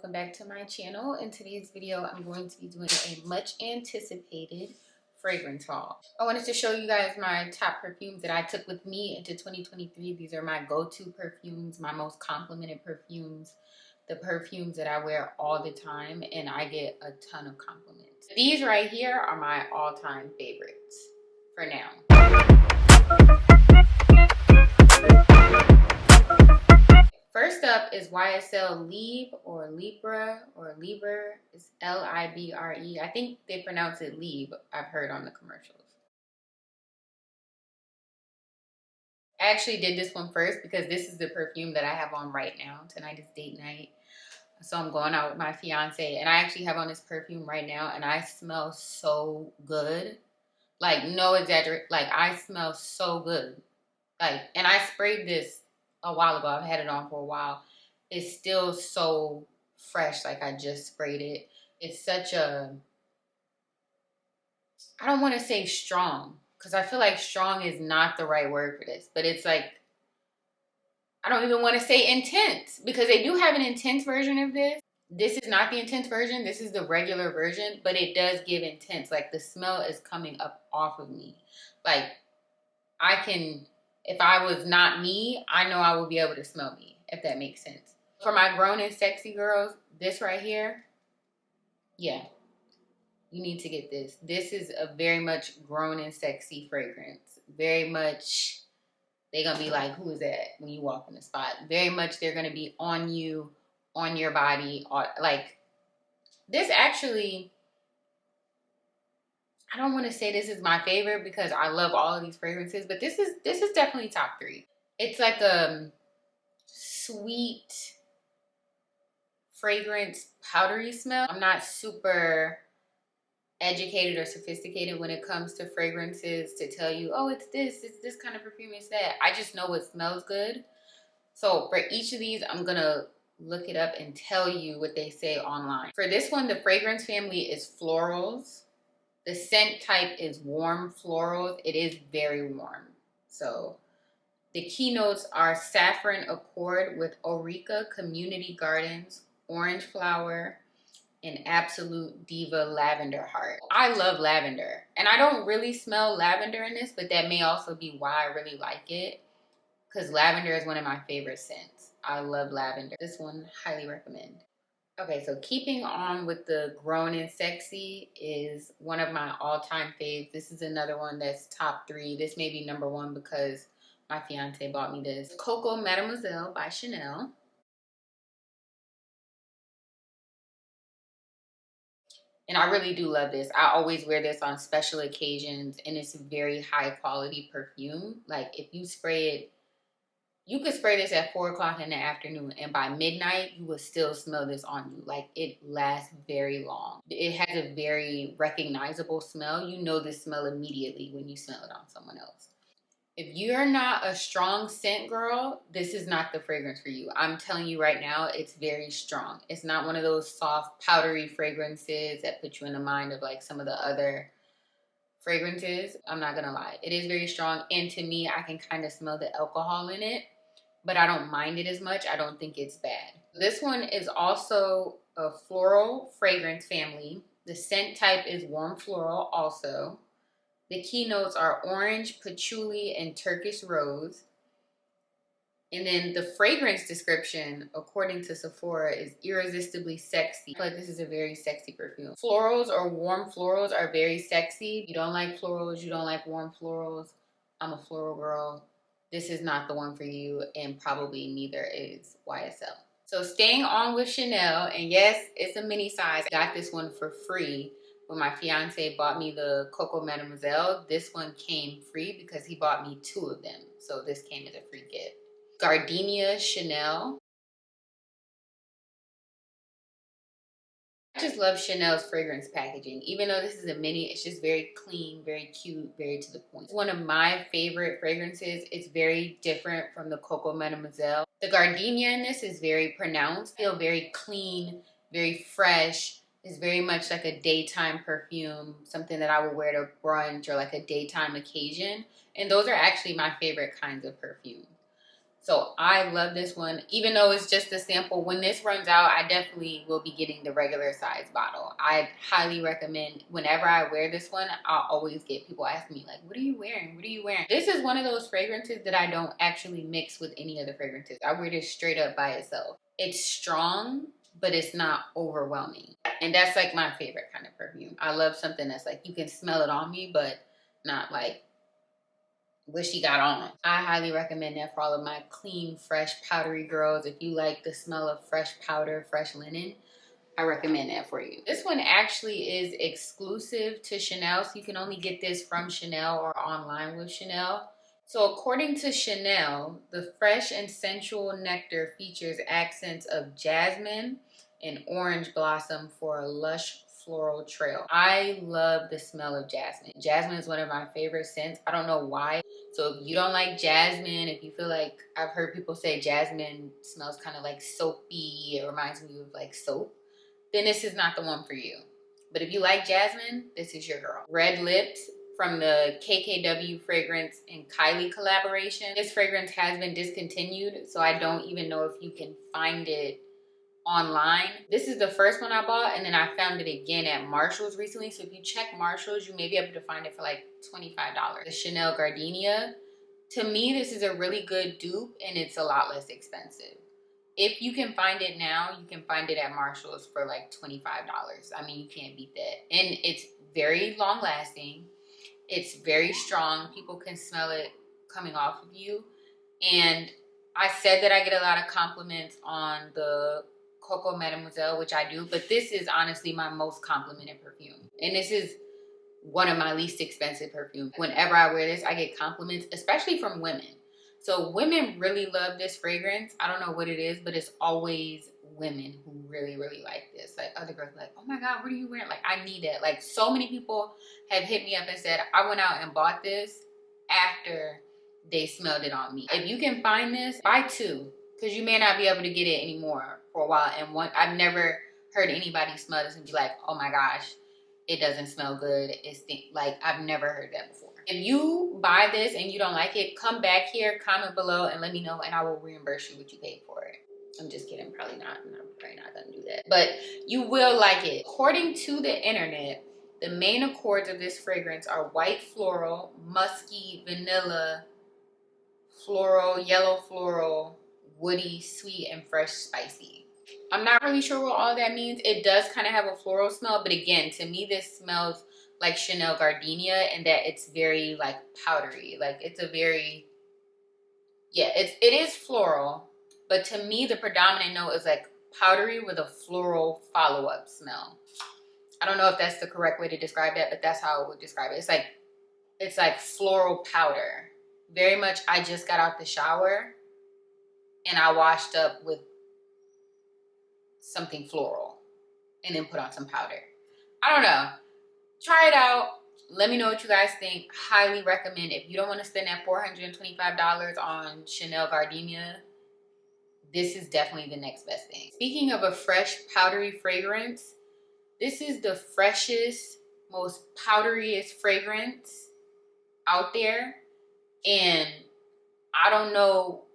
welcome back to my channel. In today's video, I'm going to be doing a much anticipated fragrance haul. I wanted to show you guys my top perfumes that I took with me into 2023. These are my go-to perfumes, my most complimented perfumes, the perfumes that I wear all the time, and I get a ton of compliments. These right here are my all-time favorites for now. First up is YSL Libre or Libre or Libre. It's Libre. I think they pronounce it Libre, I've heard on the commercials. I actually did this one first because this is the perfume that I have on right now. Tonight is date night. So I'm going out with my fiance and I actually have on this perfume right now and I smell so good. Like, no exaggerate. Like, I smell so good. Like, and I sprayed this a while ago. I've had it on for a while. It's still so fresh, like I just sprayed it. It's such a, I don't want to say strong, because I feel like strong is not the right word for this, but it's like, I don't even want to say intense, because they do have an intense version of this. This is not the intense version. This is the regular version, but it does give intense. Like, the smell is coming up off of me. Like, I can, if I was not me, I know I will be able to smell me, if that makes sense. For my grown and sexy girls, this right here, yeah, you need to get this. This is a very much grown and sexy fragrance. Very much, they're going to be like, who is that when you walk in the spot? Very much, they're going to be on you, on your body. Like, this actually, I don't want to say this is my favorite because I love all of these fragrances, but this is definitely top 3. It's like a sweet fragrance powdery smell. I'm not super educated or sophisticated when it comes to fragrances to tell you, oh, it's this kind of perfume, it's that. I just know it smells good. So for each of these, I'm gonna look it up and tell you what they say online. For this one, the fragrance family is florals. The scent type is warm florals. It is very warm. So the keynotes are Saffron Accord with Aurica Community Gardens, Orange Flower, and Absolute Diva Lavender Heart. I love lavender. And I don't really smell lavender in this, but that may also be why I really like it. Because lavender is one of my favorite scents. I love lavender. This one, highly recommend. Okay, so keeping on with the grown and sexy is one of my all-time faves. This is another one that's top 3. This may be number 1 because my fiance bought me this. Coco Mademoiselle by Chanel. And I really do love this. I always wear this on special occasions, and it's a very high quality perfume. Like, if you spray it, you could spray this at 4 o'clock in the afternoon, and by midnight, you will still smell this on you. Like, it lasts very long. It has a very recognizable smell. You know this smell immediately when you smell it on someone else. If you're not a strong scent girl, this is not the fragrance for you. I'm telling you right now, it's very strong. It's not one of those soft, powdery fragrances that put you in the mind of like some of the other fragrances. I'm not gonna lie. It is very strong, and to me, I can kind of smell the alcohol in it, but I don't mind it as much. I don't think it's bad. This one is also a floral fragrance family. The scent type is warm floral also. The keynotes are orange, patchouli, and Turkish rose. And then the fragrance description, according to Sephora, is irresistibly sexy. I feel like this is a very sexy perfume. Florals or warm florals are very sexy. You don't like florals, you don't like warm florals. I'm a floral girl. This is not the one for you, and probably neither is YSL. So staying on with Chanel, and yes, it's a mini size. I got this one for free. When my fiance bought me the Coco Mademoiselle, this one came free because he bought me 2 of them. So this came as a free gift. Gardenia Chanel. I just love Chanel's fragrance packaging. Even though this is a mini, it's just very clean, very cute, very to the point. It's one of my favorite fragrances. It's very different from the Coco Mademoiselle. The Gardenia in this is very pronounced. I feel very clean, very fresh. It's very much like a daytime perfume, something that I would wear to brunch or like a daytime occasion. And those are actually my favorite kinds of perfume. So I love this one. Even though it's just a sample, when this runs out, I definitely will be getting the regular size bottle. I highly recommend, whenever I wear this one, I'll always get people asking me like, what are you wearing? What are you wearing? This is one of those fragrances that I don't actually mix with any other fragrances. I wear this straight up by itself. It's strong, but it's not overwhelming. And that's like my favorite kind of perfume. I love something that's like, you can smell it on me, but not like what she got on. I highly recommend that for all of my clean, fresh, powdery girls. If you like the smell of fresh powder, fresh linen, I recommend that for you. This one actually is exclusive to Chanel, so you can only get this from Chanel or online with Chanel. So according to Chanel, the fresh and sensual nectar features accents of jasmine and orange blossom for a lush floral trail. I love the smell of jasmine. Jasmine is one of my favorite scents. I don't know why. So if you don't like jasmine, if you feel like, I've heard people say jasmine smells kind of like soapy, it reminds me of like soap, then this is not the one for you. But if you like jasmine, this is your girl. Red Lips from the KKW fragrance and Kayali collaboration. This fragrance has been discontinued, so I don't even know if you can find it online. This is the first one I bought, and then I found it again at Marshall's recently. So if you check Marshall's, you may be able to find it for like $25. The Chanel Gardenia. To me, this is a really good dupe, and it's a lot less expensive. If you can find it now, you can find it at Marshall's for like $25. I mean, you can't beat that. And it's very long lasting. It's very strong. People can smell it coming off of you. And I said that I get a lot of compliments on the Coco Mademoiselle, which I do, but this is honestly my most complimented perfume. And this is one of my least expensive perfumes. Whenever I wear this, I get compliments, especially from women. So women really love this fragrance. I don't know what it is, but it's always women who really, really like this. Like other girls are like, oh my God, what are you wearing? Like, I need that. Like, so many people have hit me up and said, I went out and bought this after they smelled it on me. If you can find this, buy two, because you may not be able to get it anymore for a while. And one, I've never heard anybody smell this and be like, oh my gosh, it doesn't smell good. It's like, I've never heard that before. If you buy this and you don't like it, come back here, comment below, and let me know, and I will reimburse you what you paid for it. I'm just kidding, probably not. I'm probably not gonna do that, but you will like it. According to the internet, the main accords of this fragrance are white floral, musky, vanilla, floral, yellow floral, woody, sweet, and fresh spicy. I'm not really sure what all that means. It does kind of have a floral smell, but again, to me, this smells like Chanel Gardenia, and that it's very like powdery. Like it's a very, yeah, it is floral, but to me, the predominant note is like powdery with a floral follow-up smell. I don't know if that's the correct way to describe that, but that's how I would describe it. It's like floral powder. Very much, I just got out the shower and I washed up with something floral and then put on some powder. I don't know. Try it out. Let me know what you guys think. Highly recommend. If you don't want to spend that $425 on Chanel Gardenia, this is definitely the next best thing. Speaking of a fresh, powdery fragrance, this is the freshest, most powderiest fragrance out there. And I don't know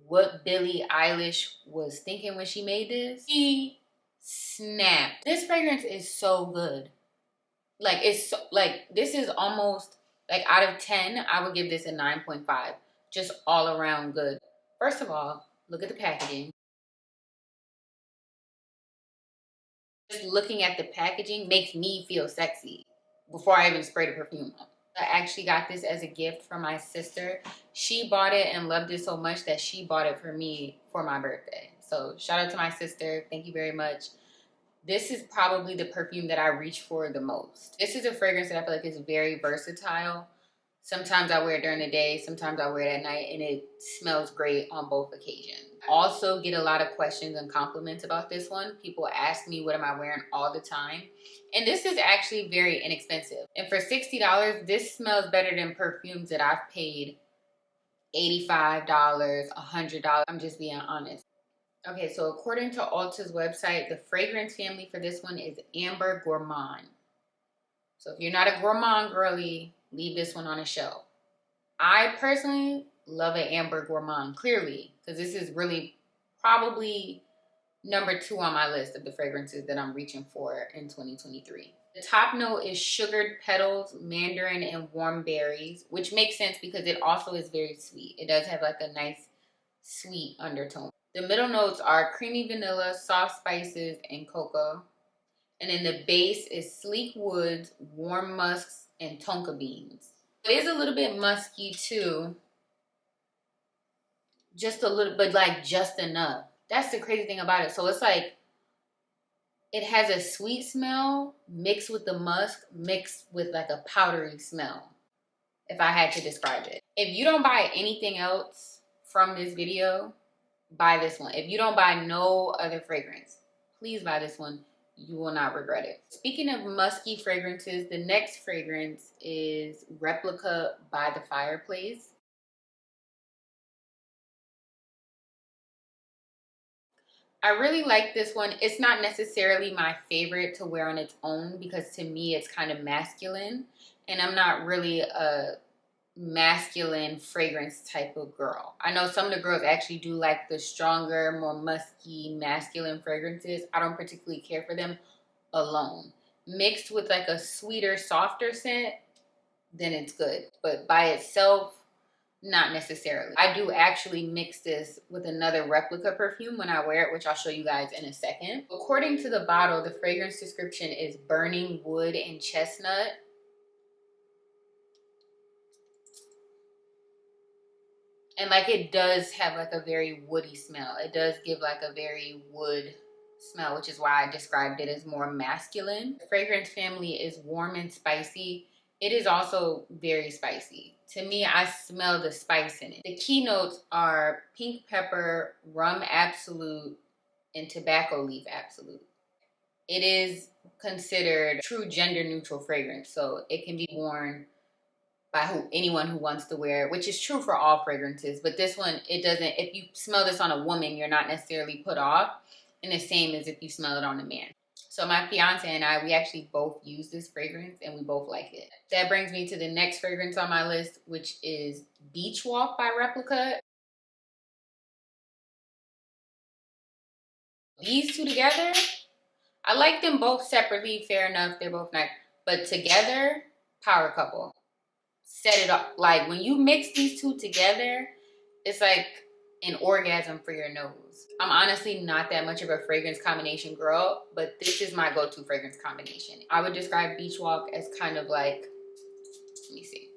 what Billie Eilish was thinking when she made this. She snapped. This fragrance is so good. Like, it's so, like, this is almost, like, out of 10, I would give this a 9.5. Just all around good. First of all, look at the packaging. Just looking at the packaging makes me feel sexy before I even spray the perfume on. I actually got this as a gift from my sister. She bought it and loved it so much that she bought it for me for my birthday. So shout out to my sister. Thank you very much. This is probably the perfume that I reach for the most. This is a fragrance that I feel like is very versatile. Sometimes I wear it during the day, sometimes I wear it at night, and it smells great on both occasions. Also get a lot of questions and compliments about this one. People ask me what am I wearing all the time. And this is actually very inexpensive. And for $60, this smells better than perfumes that I've paid $85, $100. I'm just being honest. Okay, so according to Ulta's website, the fragrance family for this one is Amber Gourmand. So if you're not a gourmand girly, leave this one on a shelf. I personally love an Amber Gourmand, clearly, because this is really probably number 2 on my list of the fragrances that I'm reaching for in 2023. The top note is sugared petals, mandarin, and warm berries, which makes sense because it also is very sweet. It does have like a nice sweet undertone. The middle notes are creamy vanilla, soft spices, and cocoa. And then the base is sleek woods, warm musks, and tonka beans. It is a little bit musky too. Just a little, but like just enough. That's the crazy thing about it. So it's like, it has a sweet smell mixed with the musk, mixed with like a powdery smell, if I had to describe it. If you don't buy anything else from this video, buy this one. If you don't buy no other fragrance, please buy this one. You will not regret it. Speaking of musky fragrances, the next fragrance is Replica by the Fireplace. I really like this one. It's not necessarily my favorite to wear on its own because to me it's kind of masculine, and I'm not really a masculine fragrance type of girl. I know some of the girls actually do like the stronger, more musky, masculine fragrances. I don't particularly care for them alone. Mixed with like a sweeter, softer scent, then it's good. But by itself, not necessarily. I do actually mix this with another Replica perfume when I wear it, which I'll show you guys in a second. According to the bottle, the fragrance description is burning wood and chestnut. And like it does have like a very woody smell. It does give like a very wood smell, which is why I described it as more masculine. The fragrance family is warm and spicy. It is also very spicy. To me, I smell the spice in it. The key notes are pink pepper, rum absolute, and tobacco leaf absolute. It is considered true gender neutral fragrance, so it can be worn by anyone who wants to wear it, which is true for all fragrances. But this one, it doesn't, if you smell this on a woman, you're not necessarily put off. And the same as if you smell it on a man. So my fiance and I, we actually both use this fragrance and we both like it. That brings me to the next fragrance on my list, which is Beach Walk by Replica. These two together, I like them both separately, fair enough, they're both nice. But together, power couple. Set it up. Like when you mix these two together, it's like an orgasm for your nose. I'm honestly not that much of a fragrance combination girl, but this is my go-to fragrance combination. I would describe Beach Walk as kind of like, let me see.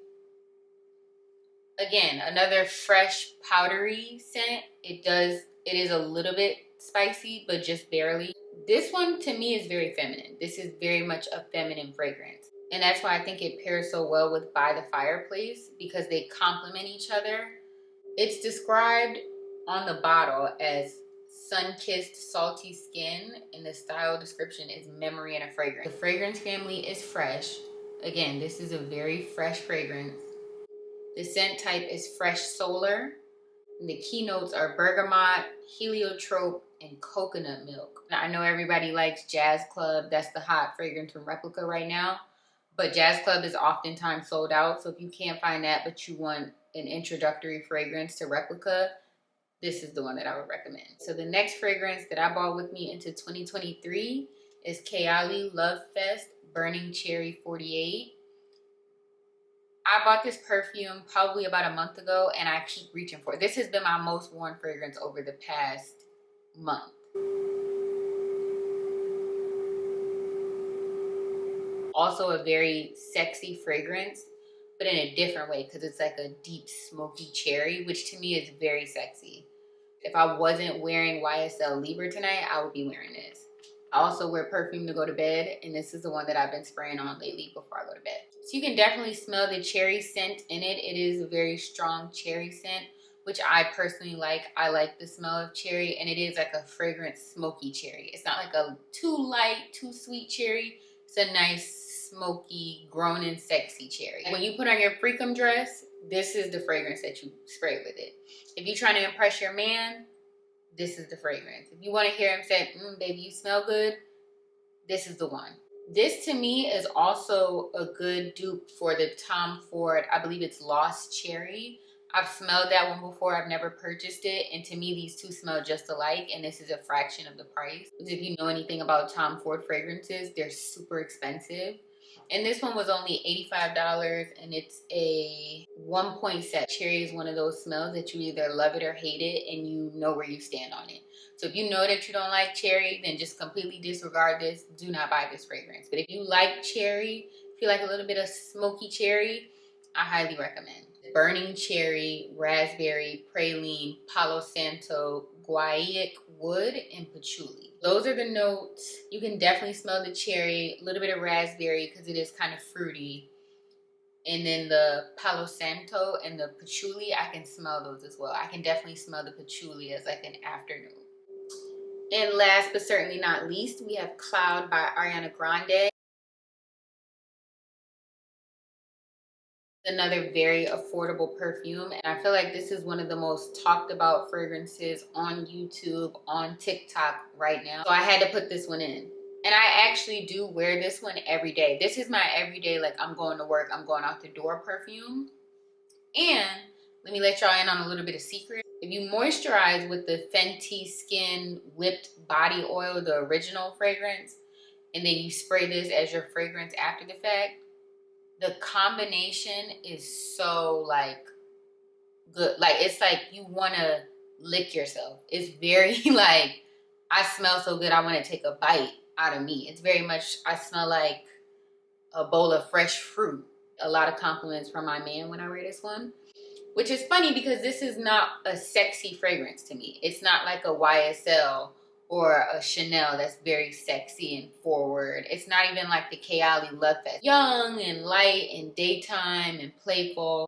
Again, another fresh powdery scent. It is a little bit spicy, but just barely. This one to me is very feminine. This is very much a feminine fragrance. And that's why I think it pairs so well with By the Fireplace, because they complement each other. It's described on the bottle as sun-kissed salty skin, and the style description is memory and a fragrance. The fragrance family is fresh. Again, this is a very fresh fragrance. The scent type is fresh solar. And the keynotes are bergamot, heliotrope, and coconut milk. Now, I know everybody likes Jazz Club. That's the hot fragrance from Replica right now. But Jazz Club is oftentimes sold out. So if you can't find that, but you want an introductory fragrance to Replica, this is the one that I would recommend. So the next fragrance that I brought with me into 2023 is Kayali Love Fest Burning Cherry 48. I bought this perfume probably about a month ago, and I keep reaching for it. This has been my most worn fragrance over the past month. Also a very sexy fragrance, but in a different way, because it's like a deep smoky cherry, which to me is very sexy. If I wasn't wearing YSL Libre tonight, I would be wearing this. I also wear perfume to go to bed, and this is the one that I've been spraying on lately before I go to bed. So you can definitely smell the cherry scent in it. It is a very strong cherry scent, which I personally like. I like the smell of cherry, and it is like a fragrant smoky cherry. It's not like a too light, too sweet cherry. It's a nice, smoky, grown and sexy cherry. When you put on your Freakum dress, this is the fragrance that you spray with it. If you're trying to impress your man, this is the fragrance. If you want to hear him say, baby, you smell good, this is the one. This to me is also a good dupe for the Tom Ford, I believe it's Lost Cherry. I've smelled that one before. I've never purchased it. And to me, these two smell just alike. And this is a fraction of the price. Because if you know anything about Tom Ford fragrances, they're super expensive. And this one was only $85. And it's a 1.7. Cherry is one of those smells that you either love it or hate it. And you know where you stand on it. So if you know that you don't like cherry, then just completely disregard this. Do not buy this fragrance. But if you like cherry, if you like a little bit of smoky cherry, I highly recommend. Burning cherry, raspberry, praline, palo santo, guaiac wood, and patchouli. Those are the notes. You can definitely smell the cherry, a little bit of raspberry because it is kind of fruity. And then the palo santo and the patchouli, I can smell those as well. I can definitely smell the patchouli as like an afternoon. And last but certainly not least, we have Cloud by Ariana Grande. Another very affordable perfume, and I feel like this is one of the most talked about fragrances on YouTube, on TikTok right now. So I had to put this one in. And I actually do wear this one every day. This is my everyday, like I'm going to work, I'm going out the door perfume. And let me let y'all in on a little bit of secret. If you moisturize with the Fenty Skin Whipped Body Oil, the original fragrance, and then you spray this as your fragrance after the fact, the combination is so like good. Like it's like you want to lick yourself. It's very like, I smell so good I want to take a bite out of me. It's very much, I smell like a bowl of fresh fruit. A lot of compliments from my man when I wear this one, which is funny because this is not a sexy fragrance to me. It's not like a YSL or a Chanel that's very sexy and forward. It's not even like the Kayali Love Fest. Young and light and daytime and playful.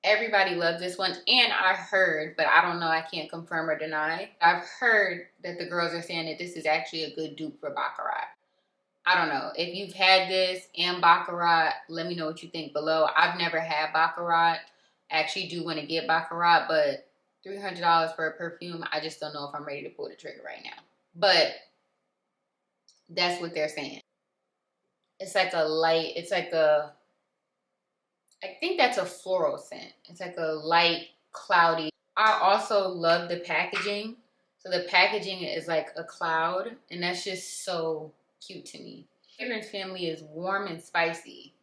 Everybody loves this one. And I heard, but I don't know, I can't confirm or deny, I've heard that the girls are saying that this is actually a good dupe for Baccarat. I don't know. If you've had this and Baccarat, let me know what you think below. I've never had Baccarat. I actually do want to get Baccarat, but $300 for a perfume, I just don't know if I'm ready to pull the trigger right now. But that's what they're saying. It's like a light, it's like a, I think that's a floral scent. It's like a light, cloudy. I also love the packaging. So the packaging is like a cloud, and that's just so cute to me. Fragrance family is warm and spicy.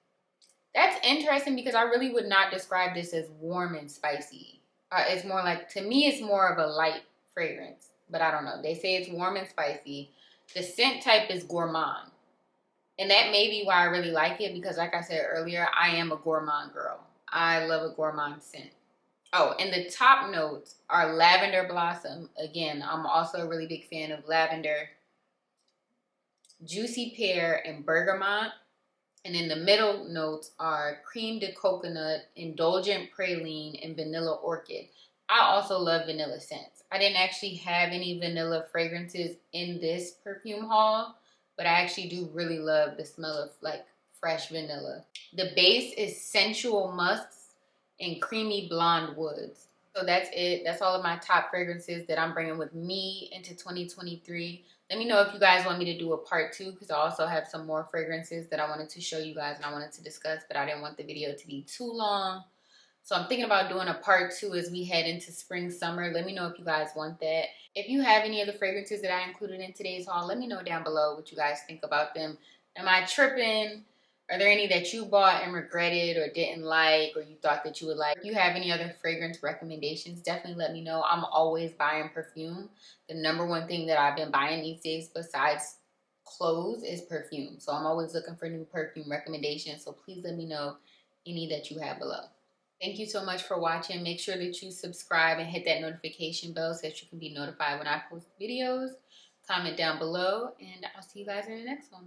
That's interesting because I really would not describe this as warm and spicy. It's more like, to me, it's more of a light fragrance. But I don't know. They say it's warm and spicy. The scent type is gourmand. And that may be why I really like it because like I said earlier, I am a gourmand girl. I love a gourmand scent. Oh, and the top notes are lavender blossom. Again, I'm also a really big fan of lavender. Juicy pear and bergamot. And then the middle notes are creme de coconut, indulgent praline, and vanilla orchid. I also love vanilla scents. I didn't actually have any vanilla fragrances in this perfume haul, but I actually do really love the smell of like fresh vanilla. The base is sensual musks and creamy blonde woods. So that's it. That's all of my top fragrances that I'm bringing with me into 2023. Let me know if you guys want me to do a part 2 because I also have some more fragrances that I wanted to show you guys and I wanted to discuss, but I didn't want the video to be too long. So I'm thinking about doing a part 2 as we head into spring, summer. Let me know if you guys want that. If you have any of the fragrances that I included in today's haul, let me know down below what you guys think about them. Am I tripping? Are there any that you bought and regretted or didn't like or you thought that you would like? If you have any other fragrance recommendations, definitely let me know. I'm always buying perfume. The number one thing that I've been buying these days besides clothes is perfume. So I'm always looking for new perfume recommendations. So please let me know any that you have below. Thank you so much for watching. Make sure that you subscribe and hit that notification bell so that you can be notified when I post videos. Comment down below and I'll see you guys in the next one.